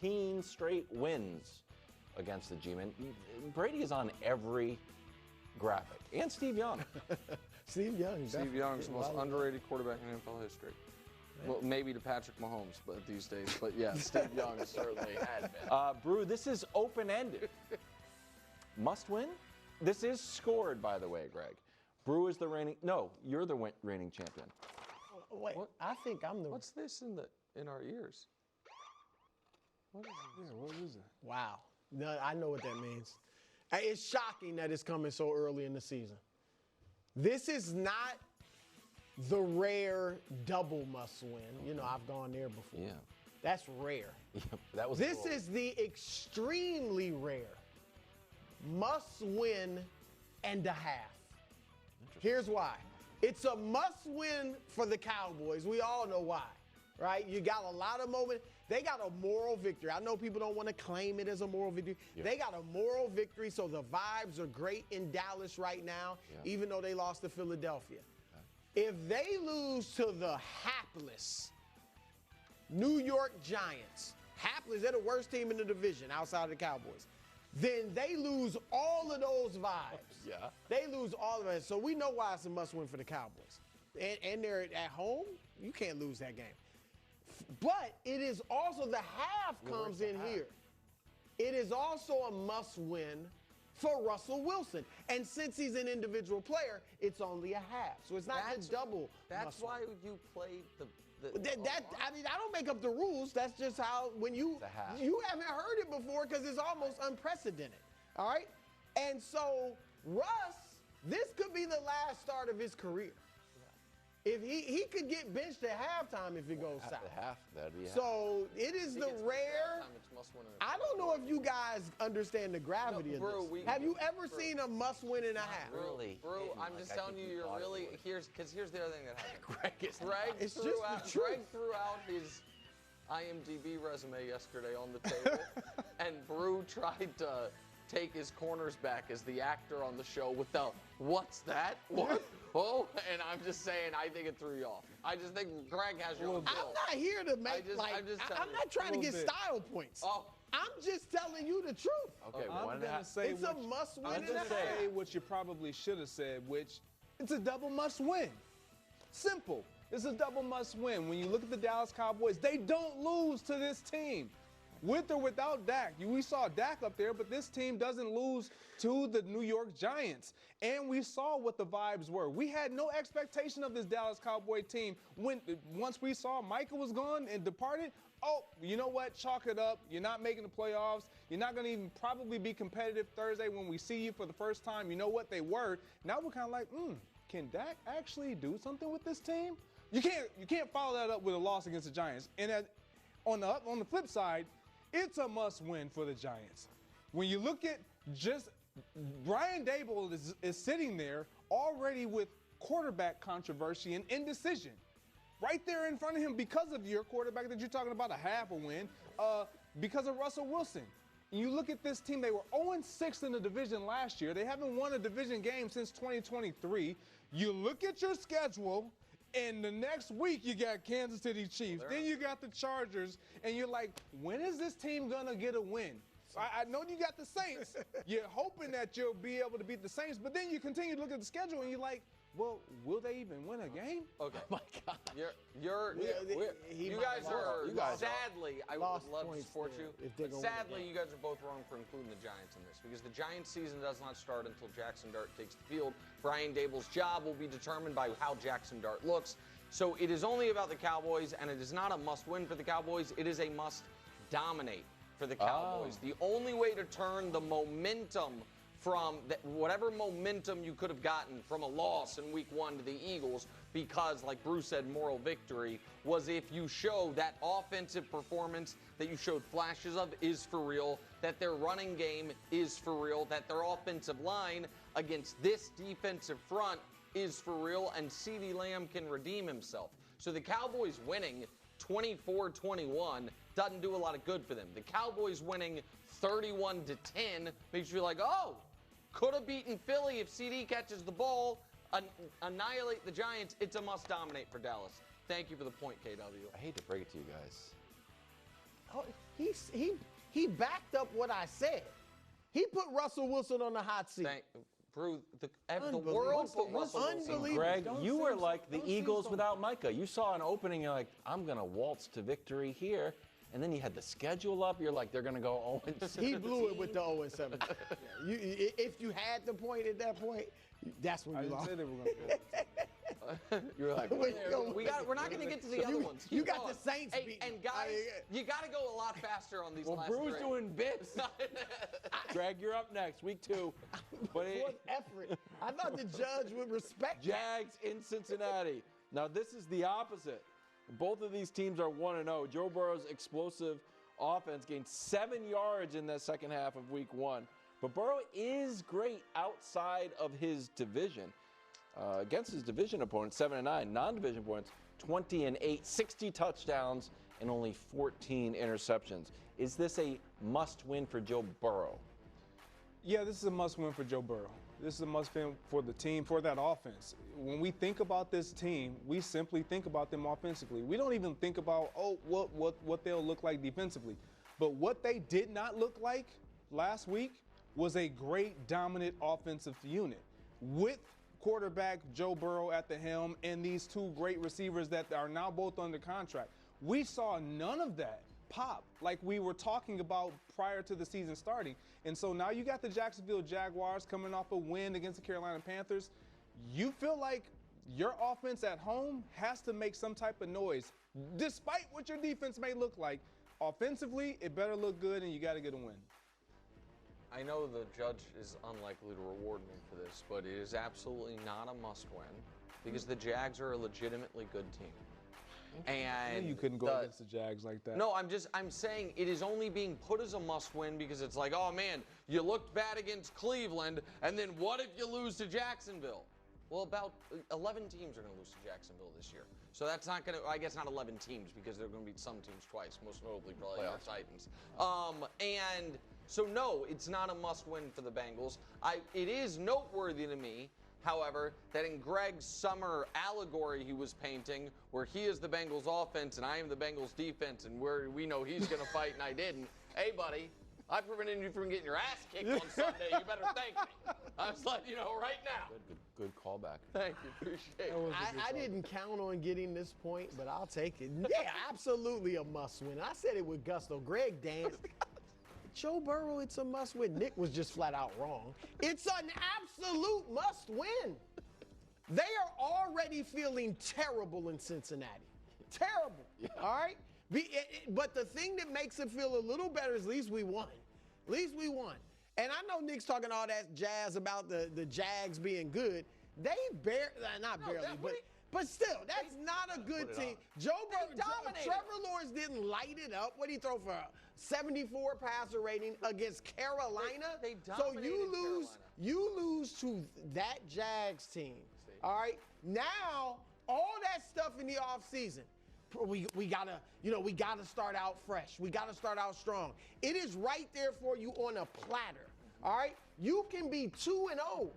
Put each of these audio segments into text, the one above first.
13 straight wins against the G-Men. Brady is on every graphic. And Steve Young. Steve Young's the most underrated quarterback in NFL history. Well, maybe to Patrick Mahomes, but these days. But yeah, Steve Young certainly had been. Brew, this is open-ended. Must win? This is scored, by the way, Greg. Brew is the reigning. No, you're the reigning champion. Wait, what? I think I'm the. What's this in our ears? What is it? Wow. No, I know what that means. It's shocking that it's coming so early in the season. This is not the rare double must win. You know, I've gone there before. Yeah. That's rare. Yeah, that was. This is the extremely rare must win and a half. Here's why. It's a must win for the Cowboys. We all know why, right? You got a lot of moment. They got a moral victory. I know people don't want to claim it as a moral victory. Yeah. They got a moral victory, so the vibes are great in Dallas right now, even though they lost to Philadelphia. If they lose to the hapless New York Giants, hapless, they're the worst team in the division outside of the Cowboys, then they lose all of those vibes. Yeah. They lose all of it. So we know why it's a must-win for the Cowboys. And they're at home. You can't lose that game. But it is also, the half comes in here. It is also a must-win for Russell Wilson. And since he's an individual player, it's only a half. So it's not a double. That's why you played the I mean, I don't make up the rules. That's just how, when you haven't heard it before because it's almost unprecedented. All right? And so Russ, this could be the last start of his career. If he could get benched at halftime if it goes south. At half, that'd be half. So it is the rare. I don't know if you guys understand the gravity of this. Have you ever seen a must-win and a half? Really? Bro, I'm just telling you, you're really here's the other thing that happened. Greg threw out his IMDb resume yesterday on the table, and Brew tried to take his corners back as the actor on the show with the "What's that? What? Oh!" And I'm just saying, I think it threw you off. I just think Greg has your own. I'm not here to make I'm not trying to get style points. Oh. I'm just telling you the truth. Okay, I'm gonna say it's a must-win. I'm gonna say what you probably should have said, which it's a double must-win. Simple. It's a double must-win. When you look at the Dallas Cowboys, they don't lose to this team. With or without Dak. We saw Dak up there, but this team doesn't lose to the New York Giants. And we saw what the vibes were. We had no expectation of this Dallas Cowboy team. Once we saw Michael was gone and departed, oh, you know what? Chalk it up. You're not making the playoffs. You're not going to even probably be competitive Thursday when we see you for the first time. You know what? They were. Now we're kind of like, can Dak actually do something with this team? You can't follow that up with a loss against the Giants. And on the flip side, it's a must-win for the Giants. When you look at just Brian Daboll is sitting there already with quarterback controversy and indecision. Right there in front of him because of your quarterback that you're talking about, a half a win, because of Russell Wilson. And you look at this team, they were 0-6 in the division last year. They haven't won a division game since 2023. You look at your schedule, and the next week, you got Kansas City Chiefs. Then you got the Chargers. And you're like, when is this team going to get a win? I know you got the Saints. You're hoping that you'll be able to beat the Saints. But then you continue to look at the schedule, and you're like, well, will they even win a game? Okay. Oh, my God. You guys are, sadly, I would love to support you. But sadly, you guys are both wrong for including the Giants in this because the Giants season does not start until Jackson Dart takes the field. Brian Daboll's job will be determined by how Jackson Dart looks. So it is only about the Cowboys, and it is not a must-win for the Cowboys. It is a must-dominate for the Cowboys. The only way to turn the momentum from whatever momentum you could have gotten from a loss in week 1 to the Eagles, because, like Bruce said, moral victory, was if you show that offensive performance that you showed flashes of is for real, that their running game is for real, that their offensive line against this defensive front is for real, and CeeDee Lamb can redeem himself. So the Cowboys winning 24-21 doesn't do a lot of good for them. The Cowboys winning 31-10 makes you feel like, oh, could have beaten Philly if CD catches the ball, annihilate the Giants. It's a must-dominate for Dallas. Thank you for the point, KW. I hate to break it to you guys. Oh, he backed up what I said. He put Russell Wilson on the hot seat. Brew, the world put Russell Wilson. Greg, you were like the Eagles without Micah. You saw an opening, you're like, I'm going to waltz to victory here. And then you had the schedule up. You're like, they're going to go 0-17. He blew it with the 0-17. If you had the point at that point, that's when you lost. I said they were going to You were like, we're not going to get to the other ones. You got the Saints beat. And guys, you got to go a lot faster on these last three. Brew's doing bits. Greg, you're up next, week 2. But fourth effort. I thought the judge would respect Jags in Cincinnati. Now, this is the opposite. Both of these teams are 1-0. Joe Burrow's explosive offense gained 7 yards in the second half of week 1. But Burrow is great outside of his division. Against his division opponents, 7-9. Non-division opponents, 20-8, 60 touchdowns, and only 14 interceptions. Is this a must-win for Joe Burrow? Yeah, this is a must-win for Joe Burrow. This is a must-win for the team, for that offense. When we think about this team, we simply think about them offensively. We don't even think about, what they'll look like defensively. But what they did not look like last week was a great, dominant offensive unit with quarterback Joe Burrow at the helm and these 2 great receivers that are now both under contract. We saw none of that pop like we were talking about prior to the season starting. And so now you got the Jacksonville Jaguars coming off a win against the Carolina Panthers. You feel like your offense at home has to make some type of noise, despite what your defense may look like. Offensively, it better look good, and you got to get a win. I know the judge is unlikely to reward me for this, but it is absolutely not a must-win because the Jags are a legitimately good team. And you couldn't go against the Jags like that. No, I'm saying it is only being put as a must-win because it's like, oh man, you looked bad against Cleveland, and then what if you lose to Jacksonville? Well, about 11 teams are going to lose to Jacksonville this year. So that's not going to, I guess not 11 teams because they're going to beat some teams twice, most notably probably our Titans. And so no, it's not a must-win for the Bengals. It is noteworthy to me, however, that in Greg's summer allegory he was painting, where he is the Bengals offense and I am the Bengals defense, and where we know he's going to fight and I didn't. Hey, buddy, I prevented you from getting your ass kicked on Sunday. You better thank me. I was letting you know right now. Good callback. Thank you. Appreciate it. I didn't count on getting this point, but I'll take it. Yeah, absolutely a must-win. I said it with gusto. Greg danced. Joe Burrow, it's a must-win. Nick was just flat out wrong. It's an absolute must-win. They are already feeling terrible in Cincinnati. Terrible. Yeah. All right? But the thing that makes it feel a little better is at least we won. At least we won. And I know Nick's talking all that jazz about the Jags being good. They but still, that's not a good team. Joe Burrow, Trevor Lawrence didn't light it up. What did he throw for a 74 passer rating against Carolina? They so you lose to that Jags team. All right. Now, all that stuff in the offseason. We gotta start out fresh. We gotta start out strong. It is right there for you on a platter. All right, you can be 2-0,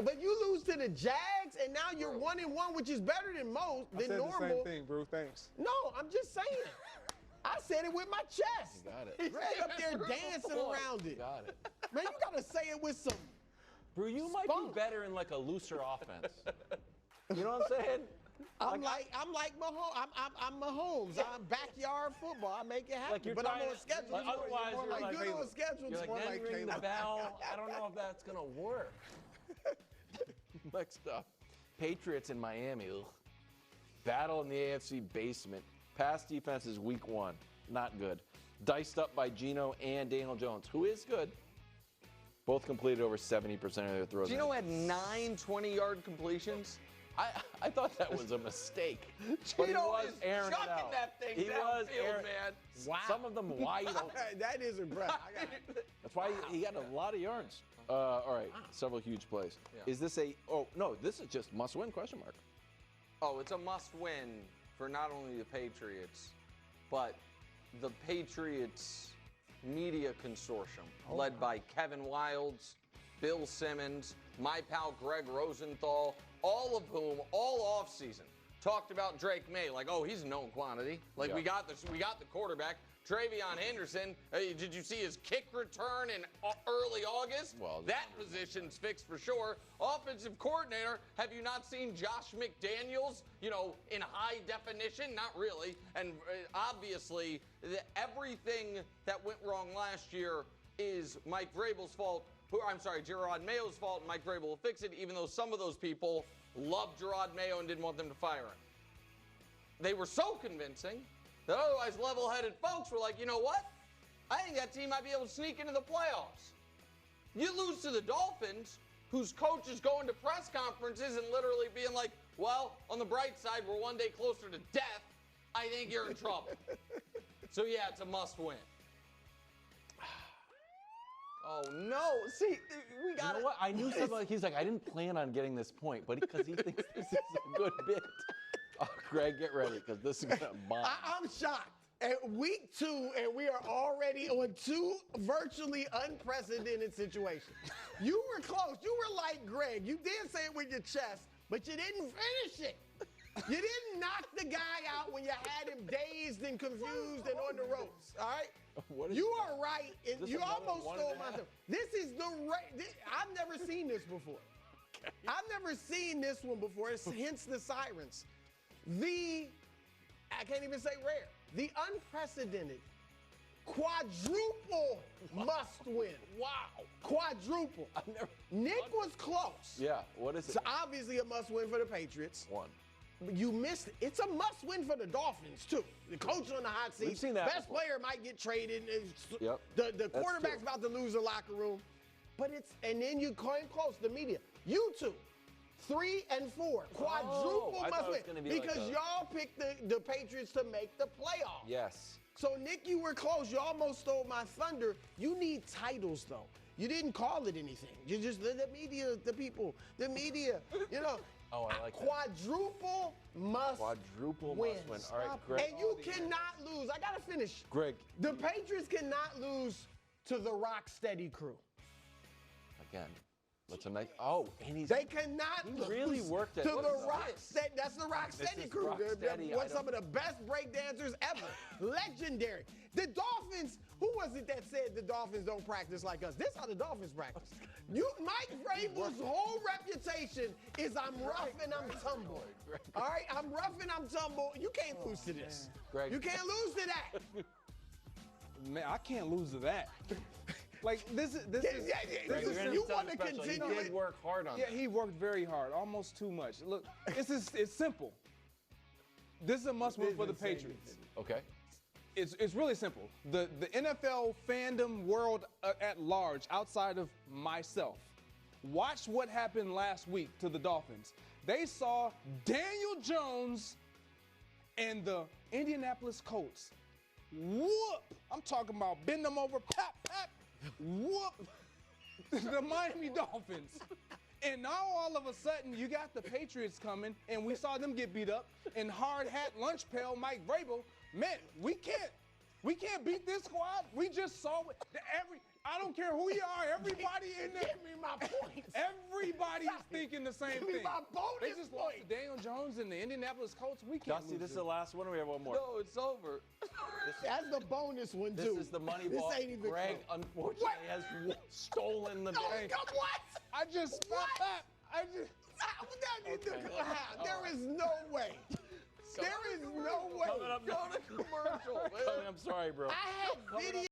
but you lose to the Jags, and now you're 1-1, which is better than normal. I said the same thing, bro. Thanks. No, I'm just saying. I said it with my chest. You got it. Greg up there dancing around it. You got it. Man, you gotta say it with some. Brew, you might be better in like a looser offense. You know what I'm saying? I'm like Mahomes. I'm Mahomes. I'm backyard football. I make it happen. But I'm on schedule. Otherwise, you're like good on schedule. You're like, then ring the bell. I don't know if that's gonna work. Next up, Patriots in Miami. Ugh. Battle in the AFC basement. Pass defense is week 1. Not good. Diced up by Geno and Daniel Jones, who is good. Both completed over 70% of their throws. Geno had 9 20-yard completions. I thought that was a mistake. But he was airing it out. That thing he was airing, man. Wow. Some of them wide open. That is impressive. That's why he got a lot of yards. All right, several huge plays. Yeah. Is this this is just must-win, question mark. Oh, it's a must-win for not only the Patriots, but the Patriots media consortium, led by Kevin Wildes, Bill Simmons, my pal Greg Rosenthal, all of whom, all offseason, talked about Drake May like, oh, he's a known quantity. Like, we got the quarterback. Travion Henderson, did you see his kick return in early August? Well, that position's fixed for sure. Offensive coordinator, have you not seen Josh McDaniels, in high definition? Not really. And obviously, everything that went wrong last year is Mike Vrabel's fault. Gerard Mayo's fault, and Mike Vrabel will fix it, even though some of those people loved Gerard Mayo and didn't want them to fire him. They were so convincing that otherwise level-headed folks were like, you know what? I think that team might be able to sneak into the playoffs. You lose to the Dolphins, whose coach is going to press conferences and literally being like, well, on the bright side, we're one day closer to death. I think you're in trouble. So, yeah, it's a must-win. Oh, no. See, we got it. You know what? I knew something. He's like, I didn't plan on getting this point, but because he thinks this is a good bit. Oh, Greg, get ready, because this is going to bomb. I'm shocked. At week 2, and we are already on 2 virtually unprecedented situations. You were close. You were like Greg. You did say it with your chest, but you didn't finish it. You didn't knock the guy out when you had him dazed and confused and on the ropes, all right? You are right. And you almost stole my thunder. This is I've never seen this before. Okay. I've never seen this one before. It's hence the sirens. I can't even say rare. The unprecedented quadruple must win. Wow. Quadruple. Nick was close. Yeah, what is it? It's obviously a must win for the Patriots. 1. You missed it. It's a must win for the Dolphins, too. The coach on the hot seat. We've seen that Best before. player might get traded. Yep. The quarterback's about to lose the locker room. And then you came close, the media. You two, 3 and 4. Quadruple must win. Because y'all picked the Patriots to make the playoffs. Yes. So, Nick, you were close. You almost stole my thunder. You need titles, though. You didn't call it anything. You just, the media, the people, the media, Oh, I like that. Quadruple must win. All right, Greg. And you cannot lose. I got to finish. Greg. The Patriots cannot lose to the Rocksteady Crew. Again. What's a nice? And they cannot lose really worked at to the Rocksteady. That's the Rocksteady Crew. They're some of the best breakdancers ever. Legendary. The Dolphins. Who was it that said the Dolphins don't practice like us? This is how the Dolphins practice. Mike Vrabel's whole reputation is I'm rough and I'm tumble. All right, I'm rough and I'm tumble. You can't lose to this. Greg. You can't lose to that. Man, I can't lose to that. Like this is you want to continue. He did work hard on that. Yeah, he worked very hard, almost too much. Look, it's simple. This is a must-win for the Patriots. Okay. It's really simple. The NFL fandom world at large, outside of myself, watch what happened last week to the Dolphins. They saw Daniel Jones and the Indianapolis Colts whoop. I'm talking about bend them over, pap, pap, whoop the Miami Dolphins. And now all of a sudden you got the Patriots coming, and we saw them get beat up. And hard hat lunch pail Mike Vrabel, man, we can't beat this squad. We just saw it. I don't care who you are, everybody in there. Give me my points. Everybody's thinking the same Give thing. me my bonus They just lost to Daniel Jones and the Indianapolis Colts. We can't Dusty, lose this is it. the last one, or we have one more? No, it's over. That's the bonus one, too. This is the money This ball. ain't even Greg, close. unfortunately, has stolen the No, day. what? I just There is no way. There is no way. Coming up, Go to commercial. I'm sorry, bro. I had